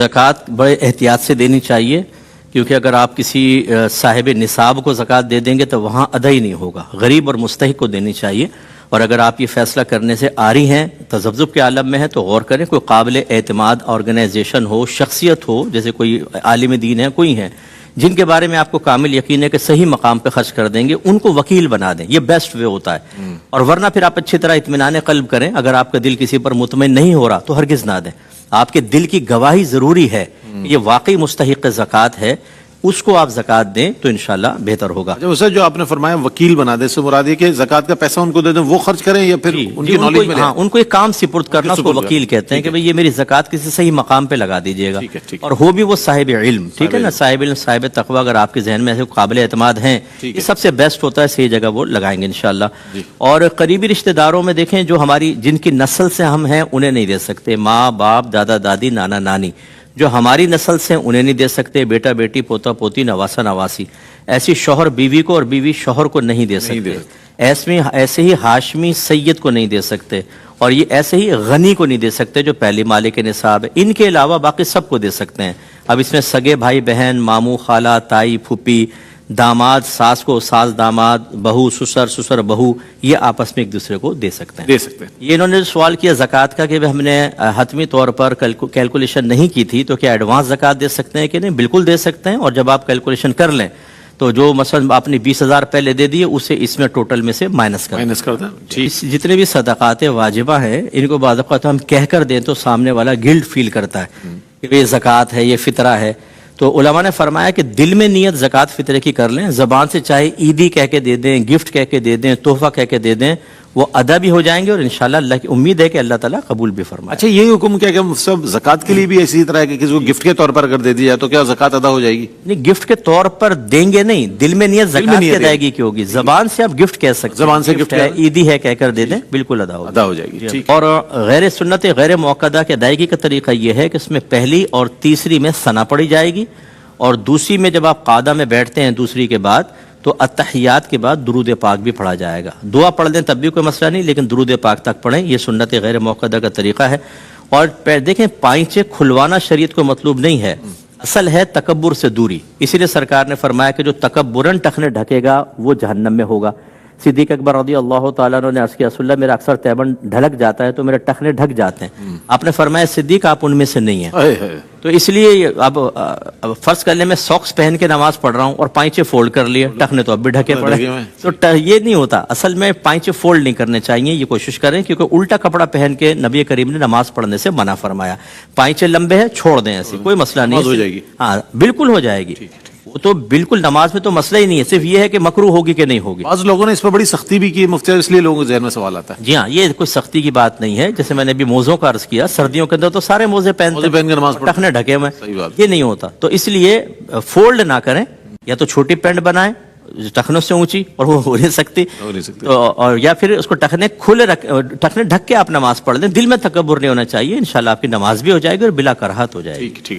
ज़कात बड़े एहतियात से देनी चाहिए, क्योंकि अगर आप किसी साहिब निसाब को ज़कात दे देंगे तो वहाँ अदा ही नहीं होगा। गरीब और मुस्तहिक को देनी चाहिए। और अगर आप ये फ़ैसला करने से आरी हैं, तज़ब्ज़ुब के आलम में हैं, तो गौर करें, कोई काबिल एतमाद ऑर्गेनाइजेशन हो, शख्सियत हो, जैसे कोई आलिम दीन है, कोई है जिनके बारे में आपको कामिल यकीन है कि सही मकाम पे खर्च कर देंगे, उनको वकील बना दें। ये बेस्ट वे होता है। और वरना फिर आप अच्छी तरह इत्मीनान क़ल्ब करें। अगर आपका दिल किसी पर मुतमईन नहीं हो रहा तो हरगिज़ ना दें। आपके दिल की गवाही ज़रूरी है, ये वाकई मुस्तहिक़ ज़कात है, उसको आप ज़कात दें तो इंशाअल्लाह बेहतर होगा। उसे जो आपने फरमाया वकील बना दे, से मुराद ये कि ज़कात का पैसा उनको दे दें, वो खर्च करें या फिर उनकी नॉलेज में? हाँ, उनको एक काम सिपुर्द करना, उसको वकील कहते हैं कि भाई ये मेरी ज़कात किसी सही मकाम पे लगा दीजिएगा। और हो भी वो साहिब इल्म, ठीक है ना, साहिब इल्म, साहिब तक़वा। अगर आपके जहन में ऐसे काबिल एतमाद हैं, ये सबसे बेस्ट होता है, सही जगह वो लगाएंगे इंशाअल्लाह। और करीबी रिश्तेदारों में देखें, जो हमारी जिनकी नस्ल से हम हैं उन्हें नहीं दे सकते, माँ बाप, दादा दादी, नाना नानी। जो हमारी नस्ल से उन्हें नहीं दे सकते, बेटा बेटी, पोता पोती, नवासा नवासी। ऐसी शौहर बीवी को और बीवी शौहर को नहीं दे सकते। ऐसे ही हाशमी सैयद को नहीं दे सकते, और ये ऐसे ही गनी को नहीं दे सकते जो पहली मालिक निसाब है। इनके अलावा बाकी सबको दे सकते हैं। अब इसमें सगे भाई बहन, मामू, खाला, ताई, फूफी, दामाद, सास को सास दामाद, बहू ससुर, ससुर बहू, ये आपस में एक दूसरे को दे सकते हैं। ये इन्होंने जो सवाल किया ज़कात का कि हमने हतमी तौर पर कैलकुलेशन नहीं की थी, तो क्या एडवांस ज़कात दे सकते हैं कि नहीं? बिल्कुल दे सकते हैं। और जब आप कैलकुलेशन कर लें तो जो मसलन आपने 20,000 पहले दे दिए, उसे इसमें टोटल में से माइनस कर दें। जितने भी सदक़ात वाजिबा हैं, इनको बाज़ाब्ता हम कह कर दें तो सामने वाला गिल्ट फील करता है कि ये ज़कात है, ये फितरा है। तो उलमा ने फरमाया कि दिल में नियत ज़कात फितरे की कर लें, ज़बान से चाहे ईदी कह के दे दें, गिफ्ट कह के दे दें, तोहफा कह के दे दें, वो अदा भी हो जाएंगे और इंशाअल्लाह अल्लाह की उम्मीद है कि अल्लाह ताला कबूल भी फरमाए। अच्छा, यही हुक्म क्या कि सब ज़कात के लिए भी इसी तरह है कि किसी को गिफ्ट के तौर पर अगर दे दिया तो क्या ज़कात अदा हो जाएगी? नहीं, गिफ्ट के तौर पर देंगे नहीं, दिल में नियत ज़कात की अदायगी की होगी। ज़बान से आप गिफ्ट कह सकते हैं, ज़बान से गिफ्ट है, ईदी है कहकर दे दें, बिल्कुल अदा हो जाएगी। और गैर सुन्नत गैर मुअक्कदा की अदायगी का तरीका यह है कि इसमें पहली और तीसरी में सना पड़ी जाएगी, और दूसरी में जब आप कादा में बैठते हैं दूसरी के बाद, तो अत्तहियात के बाद दुरूद पाक भी पढ़ा जाएगा। दुआ पढ़ दें तब भी कोई मसला नहीं, लेकिन दुरूद पाक तक पढ़ें, ये सुन्नत गैर मुअक्कदा का तरीका है। और देखें, पाइंचे खुलवाना शरीयत को मतलूब नहीं है, असल है तकब्बुर से दूरी। इसीलिए सरकार ने फरमाया कि जो तकब्बुरन टखने ढकेगा वो जहन्नम में होगा। सिद्दीक़ अकबर रज़ी अल्लाह ताला अन्हु ने अर्ज़ किया, रसूलल्लाह मेरा अक्सर तैबन ढलक जाता है तो मेरे टखने ढक जाते हैं। आपने फरमाया सिद्दीक़ आप उनमें से नहीं है। तो इसलिए अब फर्ज कर ले मैं सॉक्स पहन के नमाज पढ़ रहा हूँ और पाइचे फोल्ड कर लिए, टखने तो अब भी ढके पड़े, तो ये नहीं होता। असल में पाइचे फोल्ड नहीं करने चाहिए, ये कोशिश करें, क्योंकि उल्टा कपड़ा पहन के नबी करीम ने नमाज पढ़ने से मना फरमाया। पाइचे लंबे हैं, छोड़ दें, ऐसी कोई मसला नहीं हो जाएगी। हाँ, बिल्कुल हो जाएगी। वो तो बिल्कुल नमाज में तो मसला ही नहीं है, सिर्फ ये है कि मकरूह होगी कि नहीं होगी। आज लोगों ने इस पर बड़ी सख्ती भी की मुफ्ती, इसलिए लोगों के ज़हन में सवाल आता है। जी हाँ, ये कोई सख्ती की बात नहीं है। जैसे मैंने अभी मोज़ों का अर्ज किया, सर्दियों के अंदर तो सारे मोज़े पहन के नमाज टखने ढके हुए, ये नहीं होता। तो इसलिए फोल्ड ना करें, या तो छोटी पैंट बनाएं टखनों से ऊंची, और वो हो नहीं सकती तो, और या फिर उसको टखने खुले टखने ढक के आप नमाज पढ़ लें। दिल में तकब्बुर नहीं होना चाहिए, इंशाल्लाह आपकी नमाज भी हो जाएगी और बिला कराहत हो जाएगी। ठीक।